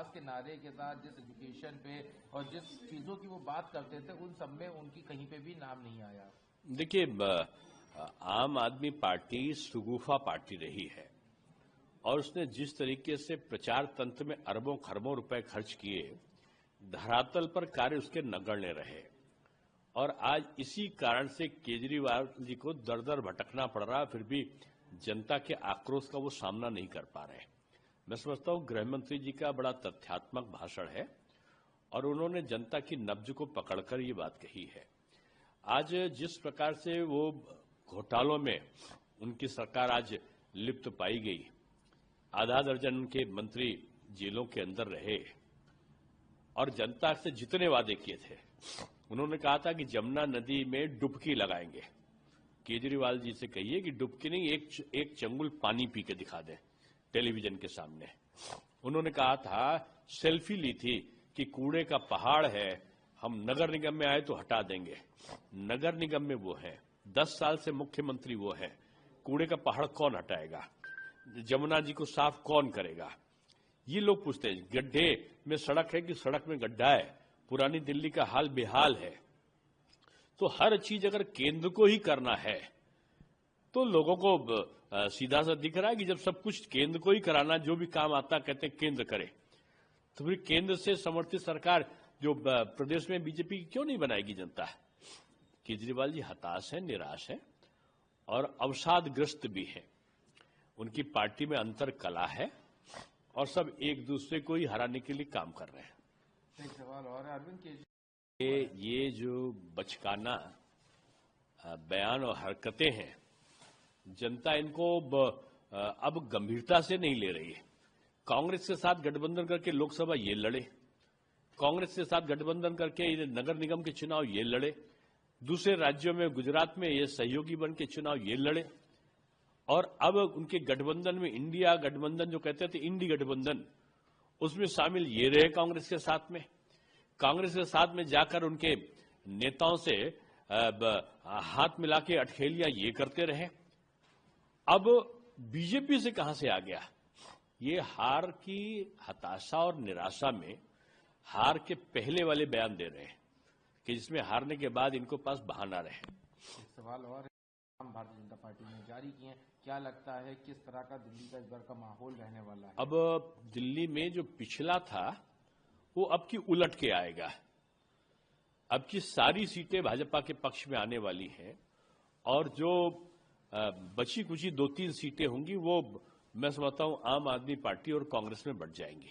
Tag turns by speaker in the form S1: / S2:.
S1: विकास के नारे के साथ जिस एजुकेशन पे और जिस चीजों की वो बात करते थे उन सब में उनकी कहीं पे भी नाम नहीं आया।
S2: देखिए, आम आदमी पार्टी सुगुफा पार्टी रही है और उसने जिस तरीके से प्रचार तंत्र में अरबों खरबों रुपए खर्च किए, धरातल पर कार्य उसके नगण्य रहे और आज इसी कारण से केजरीवाल जी को दर दर भटकना पड़ रहा, फिर भी जनता के आक्रोश का वो सामना नहीं कर पा रहे। मैं समझता हूं गृह मंत्री जी का बड़ा तथ्यात्मक भाषण है और उन्होंने जनता की नब्ज को पकड़कर ये बात कही है। आज जिस प्रकार से वो घोटालों में उनकी सरकार आज लिप्त पाई गई, आधा दर्जन के मंत्री जेलों के अंदर रहे और जनता से जितने वादे किए थे, उन्होंने कहा था कि जमुना नदी में डुबकी लगाएंगे। केजरीवाल जी से कहिए कि डुबकी नहीं, एक चंगुल पानी पी के दिखा दें टेलीविजन के सामने। उन्होंने कहा था, सेल्फी ली थी कि कूड़े का पहाड़ है, हम नगर निगम में आए तो हटा देंगे। नगर निगम में वो है, 10 साल से मुख्यमंत्री वो है, कूड़े का पहाड़ कौन हटाएगा, जमुना जी को साफ कौन करेगा? ये लोग पूछते हैं। गड्ढे में सड़क है कि सड़क में गड्ढा है, पुरानी दिल्ली का हाल बेहाल है। तो हर चीज अगर केंद्र को ही करना है तो लोगों को सीधा सा दिख रहा है कि जब सब कुछ केंद्र को ही कराना, जो भी काम आता कहते हैं केंद्र करे, तो फिर केंद्र से समर्थित सरकार जो प्रदेश में बीजेपी की क्यों नहीं बनाएगी जनता? केजरीवाल जी हताश है, निराश है और अवसादग्रस्त भी है। उनकी पार्टी में अंतर कला है और सब एक दूसरे को ही हराने के लिए काम कर रहे हैं।
S1: एक सवाल और है अरविंद केजरीवाल,
S2: ये जो बचकाना बयान और हरकतें हैं, जनता इनको अब गंभीरता से नहीं ले रही है। कांग्रेस के साथ गठबंधन करके लोकसभा ये लड़े, कांग्रेस के साथ गठबंधन करके नगर निगम के चुनाव ये लड़े, दूसरे राज्यों में गुजरात में ये सहयोगी बन के चुनाव ये लड़े और अब उनके गठबंधन में इंडिया गठबंधन जो कहते थे, इंडी गठबंधन, उसमें शामिल ये रहे कांग्रेस के साथ में। कांग्रेस के साथ में जाकर उनके नेताओं से हाथ मिला के अटखेलियां ये करते रहे। अब बीजेपी से कहां से आ गया? ये हार की हताशा और निराशा में हार के पहले वाले बयान दे रहे हैं कि जिसमें हारने के बाद इनको पास बहाना रहे।
S1: एक सवाल और भारतीय जनता पार्टी ने जारी किए हैं, क्या लगता है किस तरह का दिल्ली का इस बार का माहौल रहने वाला है?
S2: अब दिल्ली में जो पिछला था वो अब की उलट के आएगा। अब की सारी सीटें भाजपा के पक्ष में आने वाली हैं और जो बची कुची 2-3 सीटें होंगी वो मैं समझता हूं आम आदमी पार्टी और कांग्रेस में बढ़ जाएंगी।